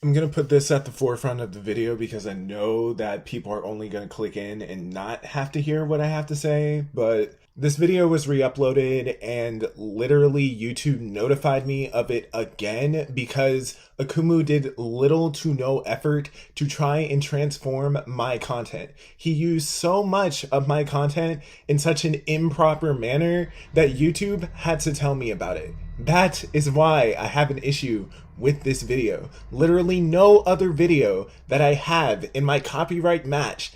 I'm going to put this at the forefront of the video because I know that people are only going to click in and not have to hear what I have to say, but this video was re-uploaded and literally YouTube notified me of it again because Akumu did little to no effort to try and transform my content. He used so much of my content in such an improper manner that YouTube had to tell me about it. That is why I have an issue with this video. Literally no other video that I have in my copyright match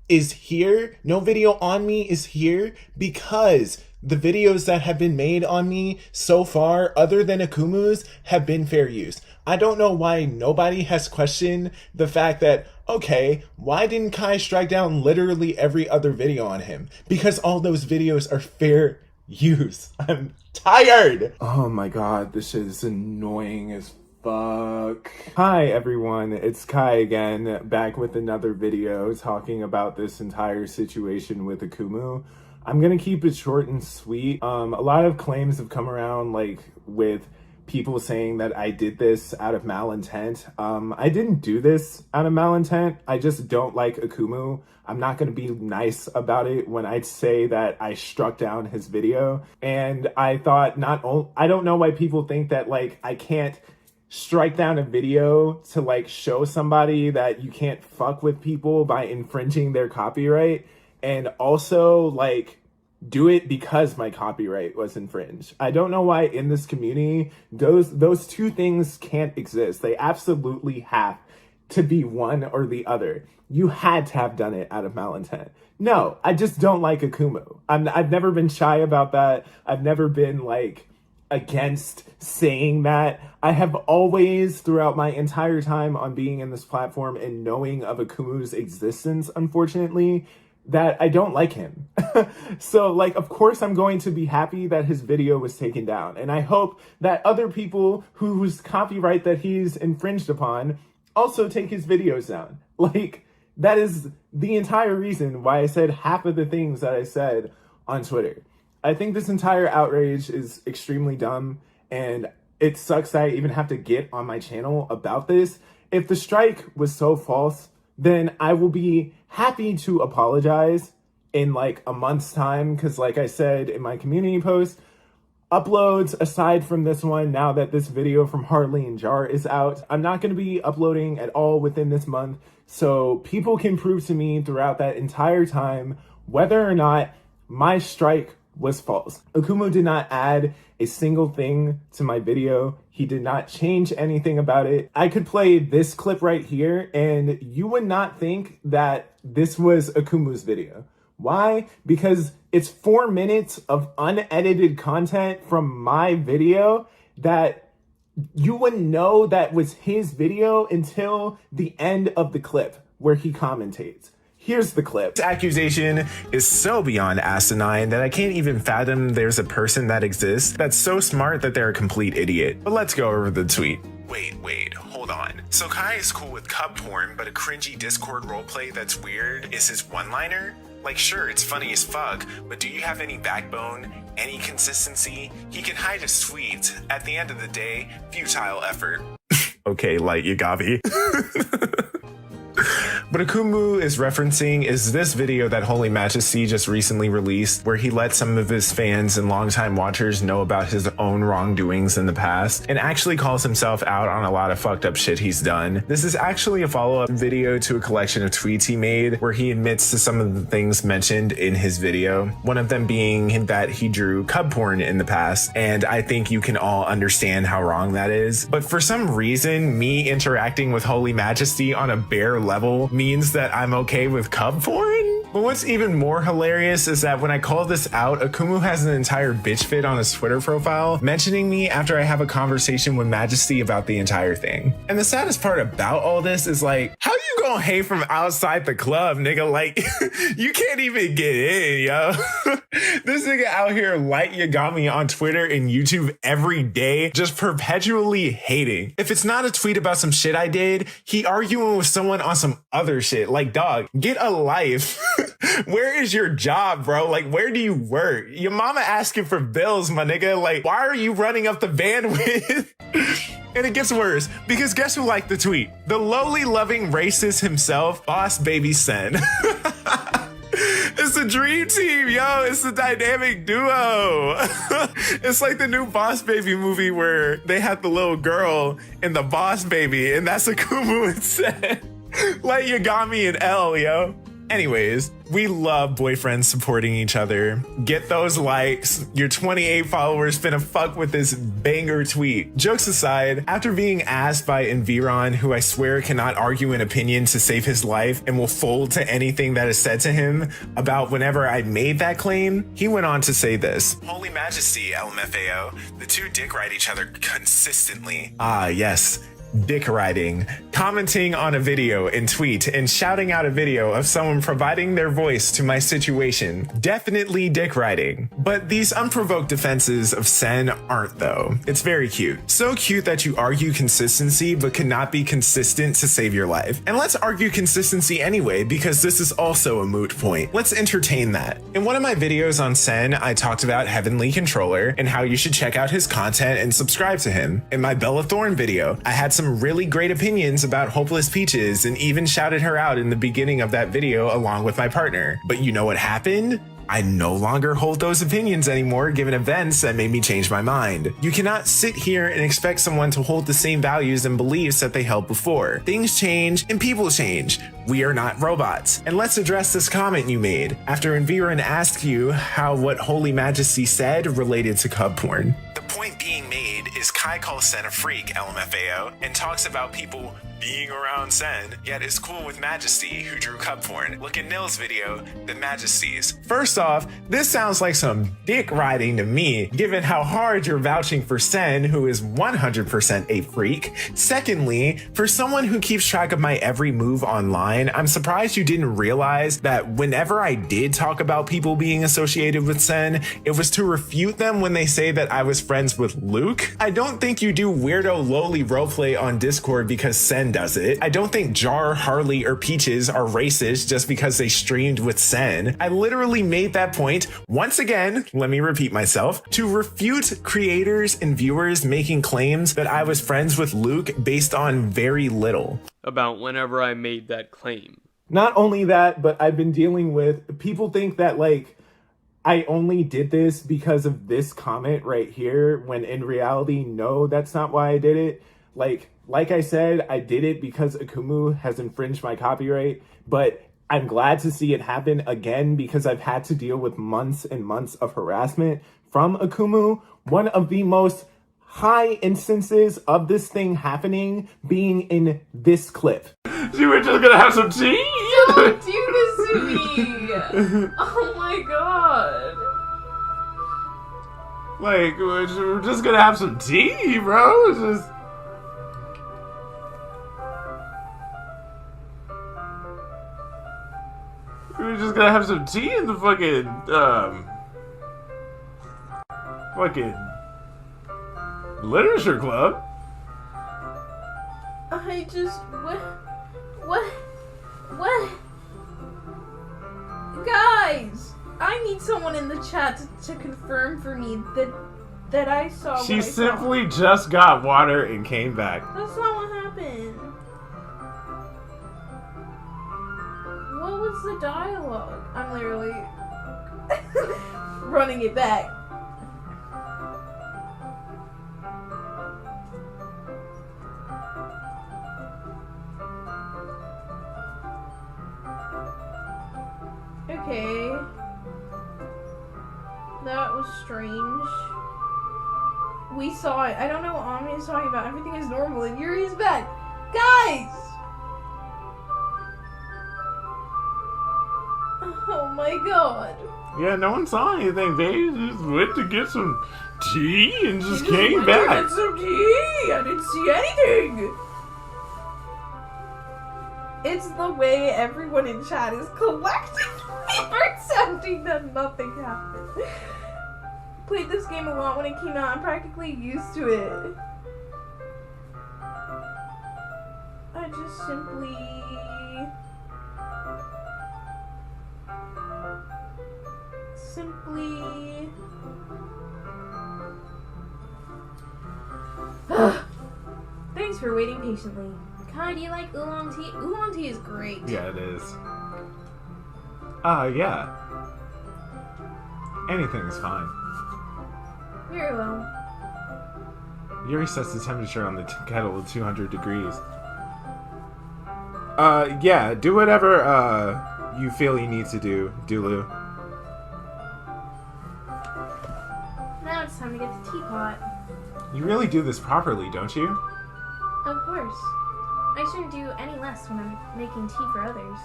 is here. No video on me is here because the videos that have been made on me so far, other than Akumu's, have been fair use. I don't know why nobody has questioned the fact that, okay, why didn't Kai strike down literally every other video on him? Because all those videos are fair use. I'm tired. Oh my god, this is annoying as fuck. Hi everyone, it's Kai again, back with another video talking about this entire situation with Akumu. I'm gonna keep it short and sweet. A lot of claims have come around, like with people saying that I did this out of malintent. I didn't do this out of malintent. I just don't like Akumu. I'm not going to be nice about it when I say that I struck down his video. And I thought I don't know why people think that like I can't strike down a video to like show somebody that you can't fuck with people by infringing their copyright, and also like do it because my copyright was infringed. I don't know why in this community those two things can't exist. They absolutely have to be one or the other. You had to have done it out of malintent. No, I just don't like Akumu. I've never been shy about that. I've never been like against saying that. I have always, throughout my entire time on being in this platform and knowing of Akumu's existence, unfortunately, that I don't like him. So like, of course I'm going to be happy that his video was taken down. And I hope that other people whose copyright that he's infringed upon also take his videos down. Like, that is the entire reason why I said half of the things that I said on Twitter. I think this entire outrage is extremely dumb, and it sucks that I even have to get on my channel about this. If the strike was so false, then I will be happy to apologize in like a month's time, because like I said in my community post, uploads aside from this one, now that this video from Harley and Jar is out, I'm not going to be uploading at all within this month, so people can prove to me throughout that entire time whether or not my strike was false. Akumu did not add a single thing to my video. He did not change anything about it. I could play this clip right here and you would not think that this was Akumu's video. Why? Because it's 4 minutes of unedited content from my video that you wouldn't know that was his video until the end of the clip where he commentates. Here's the clip. This accusation is so beyond asinine that I can't even fathom there's a person that exists that's so smart that they're a complete idiot. But let's go over the tweet. Wait, hold on. So Kai is cool with cub porn, but a cringy Discord roleplay that's weird is his one-liner? Like, sure, it's funny as fuck, but do you have any backbone, any consistency? He can hide his tweets. At the end of the day, futile effort. Okay, light, you got me. What Akumu is referencing is this video that Holy Majesty just recently released, where he let some of his fans and longtime watchers know about his own wrongdoings in the past, and actually calls himself out on a lot of fucked up shit he's done. This is actually a follow-up video to a collection of tweets he made, where he admits to some of the things mentioned in his video, one of them being that he drew cub porn in the past, and I think you can all understand how wrong that is. But for some reason, me interacting with Holy Majesty on a bare level means that I'm okay with cub porn? But what's even more hilarious is that when I call this out, Akumu has an entire bitch fit on his Twitter profile, mentioning me after I have a conversation with Majesty about the entire thing. And the saddest part about all this is like, how you gonna hate from outside the club, nigga? Like, you can't even get in, yo. This nigga out here light Yagami on Twitter and YouTube every day, just perpetually hating. If it's not a tweet about some shit I did, he arguing with someone on some other shit. Like, dog, get a life. Where is your job, bro? Like, where do you work? Your mama asking for bills, my nigga. Like, why are you running up the bandwidth? And it gets worse, because guess who liked the tweet? The lowly loving racist himself, Boss Baby Sen. It's the dream team, yo. It's the dynamic duo. It's like the new Boss Baby movie where they have the little girl and the Boss Baby, and that's Akumu and Sen. Like Yagami and L, yo. Anyways, we love boyfriends supporting each other. Get those likes. Your 28 followers finna fuck with this banger tweet. Jokes aside, after being asked by Environ, who I swear cannot argue an opinion to save his life and will fold to anything that is said to him about whenever I made that claim, he went on to say this. Holy Majesty, LMFAO, the two dick ride each other consistently. Ah, yes. Dick riding, commenting on a video and tweet and shouting out a video of someone providing their voice to my situation. Definitely dick riding. But these unprovoked defenses of Sen aren't though. It's very cute. So cute that you argue consistency but cannot be consistent to save your life. And let's argue consistency anyway because this is also a moot point. Let's entertain that. In one of my videos on Sen, I talked about Heavenly Controller and how you should check out his content and subscribe to him. In my Bella Thorne video, I had some really great opinions about Hopeless Peaches and even shouted her out in the beginning of that video along with my partner. But you know what happened? I no longer hold those opinions anymore given events that made me change my mind. You cannot sit here and expect someone to hold the same values and beliefs that they held before. Things change and people change. We are not robots. And let's address this comment you made after Environ asked you how what Holy Majesty said related to cub porn. The point being made is Kai calls Sen a freak, LMFAO, and talks about people being around Sen, yet is cool with Majesty, who drew cub porn. Look at Nil's video, The Majesties. First off, this sounds like some dick riding to me, given how hard you're vouching for Sen, who is 100% a freak. Secondly, for someone who keeps track of my every move online, I'm surprised you didn't realize that whenever I did talk about people being associated with Sen, it was to refute them when they say that I was friends with Luke. I don't think you do weirdo lowly roleplay on Discord because Sen does it. I don't think Jar, Harley, or Peaches are racist just because they streamed with Sen. I literally made that point, once again, let me repeat myself, to refute creators and viewers making claims that I was friends with Luke based on very little. About whenever I made that claim. Not only that, but I've been dealing with people think that like I only did this because of this comment right here, when in reality, no, that's not why I did it. Like I said, I did it because Akumu has infringed my copyright, but I'm glad to see it happen again because I've had to deal with months and months of harassment from Akumu. One of the most high instances of this thing happening being in this clip. You were just gonna have some tea? Don't do this to me! Oh my god. Like, we're just gonna have some tea, bro. It's just... We're just gonna have some tea in the fucking literature club. I just... What? Guys! I need someone in the chat to confirm for me that I saw She what I simply just got water and came back. saw. That's not what happened. What was the dialogue? I'm literally running it back. Okay. That was strange. We saw it. I don't know what Omni is talking about. Everything is normal and Yuri is back. Guys! Oh my god. Yeah, no one saw anything. They just went to get some tea and just You came went to back. get some tea. I didn't see anything. It's the way everyone in chat is collectively pretending that nothing happened. Played this game a lot when it came out. I'm practically used to it. I just simply... Thanks for waiting patiently. Kai, do you like oolong tea? Oolong tea is great. Yeah, it is. Yeah. Anything's fine. Very well. Yuri sets the temperature on the kettle to 200 degrees. Yeah, do whatever, you feel you need to do, Dulu. Now it's time to get the teapot. You really do this properly, don't you? Of course. I shouldn't do any less when I'm making tea for others.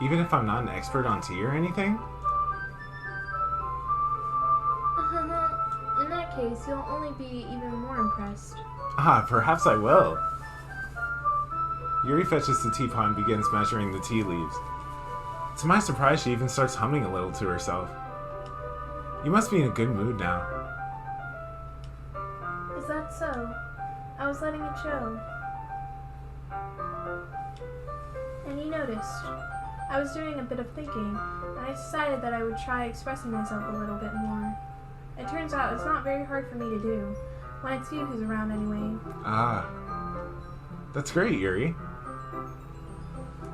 Even if I'm not an expert on tea or anything? In that case, you'll only be even more impressed. Perhaps I will. Yuri fetches the teapot and begins measuring the tea leaves. To my surprise, she even starts humming a little to herself. You must be in a good mood now. Is that so? I was letting it show. And you noticed. I was doing a bit of thinking, and I decided that I would try expressing myself a little bit more. It turns out it's not very hard for me to do, when it's you who's around anyway. That's great, Yuri.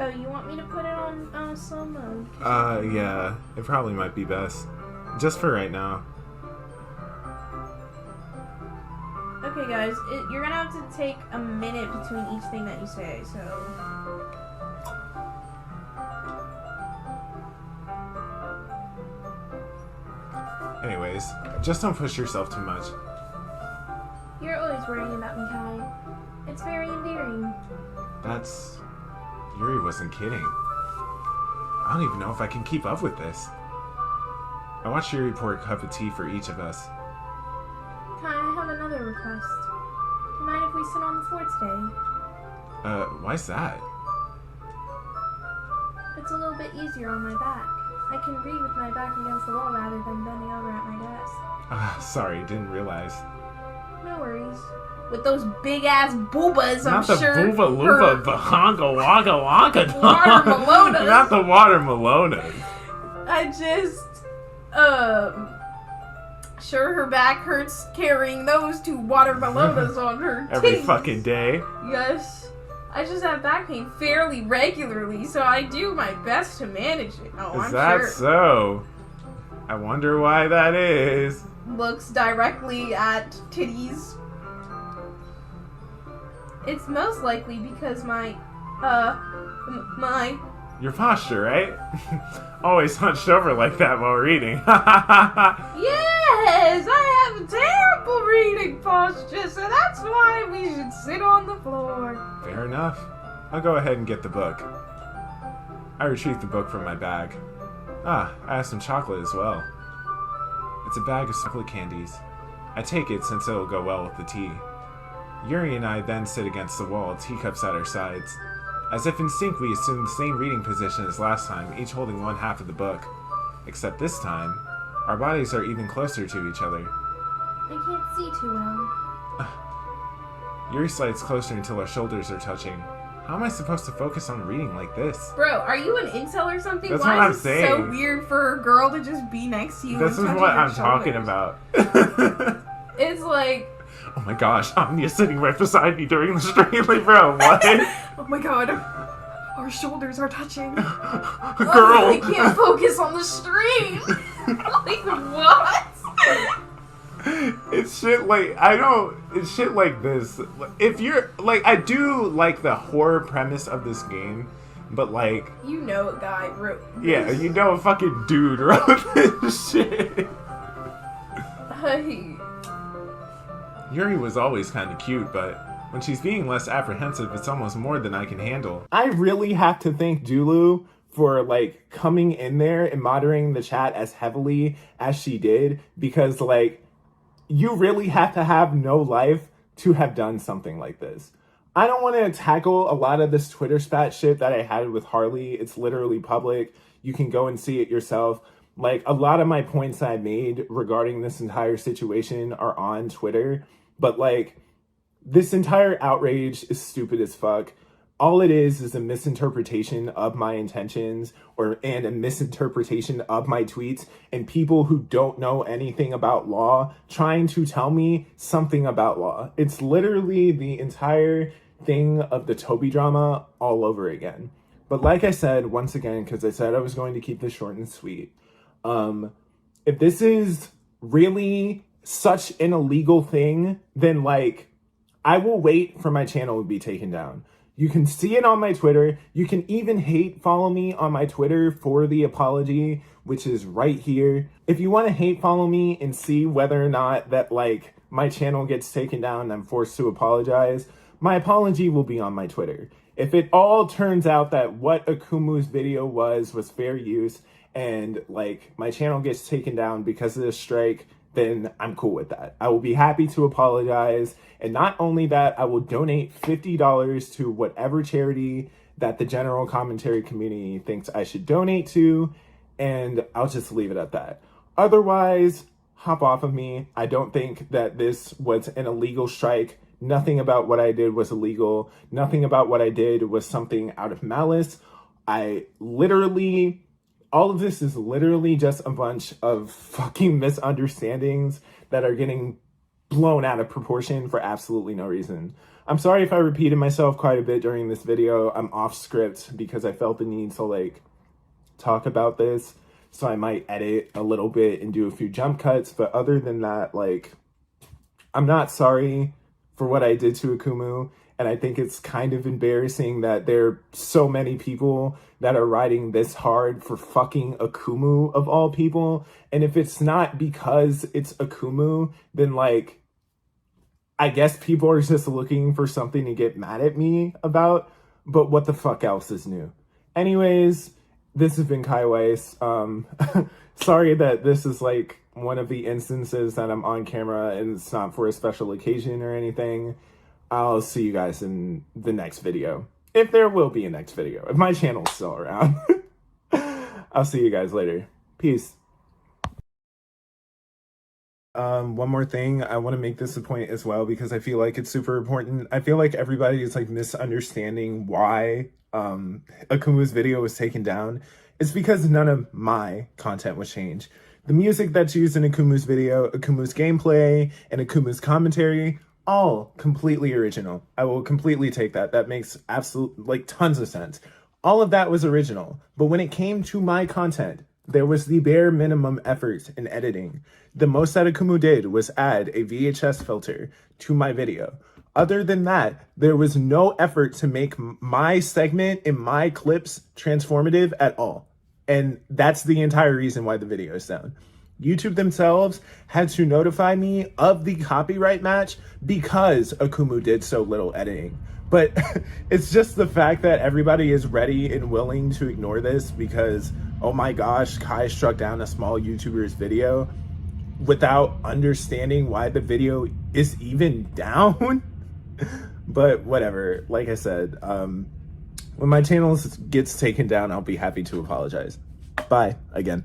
Oh, you want me to put it on slow mode? Yeah, it probably might be best. Just for right now. Okay, guys, you're gonna have to take a minute between each thing that you say, so... Anyways, just don't push yourself too much. You're always worrying about me, Kai. It's very endearing. That's... Yuri wasn't kidding. I don't even know if I can keep up with this. I watched Yuri pour a cup of tea for each of us. Kai, I have another request. Do you mind if we sit on the floor today? Why's that? It's a little bit easier on my back. I can read with my back against the wall rather than bending over at my desk. Sorry, didn't realize. No worries. With those big-ass boobas, Not I'm sure the booba luba bahonga waka waka. Water Melonas. Not the water Melonas. I just, sure her back hurts carrying those two water Melonas on her titties. Every fucking day. Yes. I just have back pain fairly regularly, so I do my best to manage it. Oh, Is I'm that sure. so? I wonder why that is. Looks directly at titties. It's most likely because my Your posture, right? Always hunched over like that while reading. Yes, I have a terrible reading posture, so that's why we should sit on the floor. Fair enough. I'll go ahead and get the book. I retrieve the book from my bag. I have some chocolate as well. It's a bag of chocolate candies. I take it since it'll go well with the tea. Yuri and I then sit against the wall, teacups at our sides. As if in sync, we assume the same reading position as last time, each holding one half of the book. Except this time, our bodies are even closer to each other. I can't see too well. Yuri slides closer until our shoulders are touching. How am I supposed to focus on reading like this? Bro, are you an incel or something? That's Why what is I'm it so saying. weird for a girl to just be next to you? This is and touching what your I'm talking shoulders? about. It's like, Oh my gosh, Amnia's sitting right beside me during the stream. Like, bro, what? oh my god, our shoulders are touching. Girl. Oh, I can't focus on the stream. Like, what? It's shit like, it's shit like this. If you're, like, I do like the horror premise of this game, but like... You know a guy wrote this. Yeah, you know a fucking dude wrote this shit. Hey. Yuri was always kind of cute, but when she's being less apprehensive, it's almost more than I can handle. I really have to thank Julu for, like, coming in there and moderating the chat as heavily as she did, because, like, you really have to have no life to have done something like this. I don't want to tackle a lot of this Twitter spat shit that I had with Harley. It's literally public. You can go and see it yourself. Like, a lot of my points I made regarding this entire situation are on Twitter. But, like, this entire outrage is stupid as fuck. all it is a misinterpretation of my intentions and a misinterpretation of my tweets, and people who don't know anything about law trying to tell me something about law. It's literally the entire thing of the Toby drama all over again. But like I said, once again, because I said I was going to keep this short and sweet, if this is really such an illegal thing, then like I will wait for my channel to be taken down. You can see it on my Twitter. You can even hate follow me on my Twitter for the apology, which is right here. If you want to hate follow me and see whether or not that like my channel gets taken down and I'm forced to apologize, my apology will be on my Twitter. If it all turns out that what Akumu's video was fair use and like my channel gets taken down because of this strike, then I'm cool with that. I will be happy to apologize. And not only that, I will donate $50 to whatever charity that the general commentary community thinks I should donate to. And I'll just leave it at that. Otherwise, hop off of me. I don't think that this was an illegal strike. Nothing about what I did was illegal. Nothing about what I did was something out of malice. All of this is literally just a bunch of fucking misunderstandings that are getting blown out of proportion for absolutely no reason. I'm sorry if I repeated myself quite a bit during this video. I'm off script because I felt the need to like talk about this. So I might edit a little bit and do a few jump cuts. But other than that, like, I'm not sorry for what I did to Akumu. And I think it's kind of embarrassing that there are so many people that are riding this hard for fucking Akumu of all people. And if it's not because it's Akumu, then like, I guess people are just looking for something to get mad at me about. But what the fuck else is new? Anyways, this has been Kai Weiss. Sorry that this is like one of the instances that I'm on camera and it's not for a special occasion or anything. I'll see you guys in the next video. If there will be a next video. If my channel's still around. I'll see you guys later. Peace. One more thing. I want to make this a point as well because I feel like it's super important. I feel like everybody is like misunderstanding why Akumu's video was taken down. It's because none of my content was changed. The music that's used in Akumu's video, Akumu's gameplay, and Akumu's commentary, all completely original. I will completely take that. That makes tons of sense. All of that was original. But when it came to my content, there was the bare minimum effort in editing. The most that Akumu did was add a VHS filter to my video. Other than that, there was no effort to make my segment and my clips transformative at all. And that's the entire reason why the video is down. YouTube themselves had to notify me of the copyright match because Akumu did so little editing. But it's just the fact that everybody is ready and willing to ignore this because, oh my gosh, Kai struck down a small YouTuber's video without understanding why the video is even down. But whatever, like I said, when my channel gets taken down, I'll be happy to apologize. Bye again.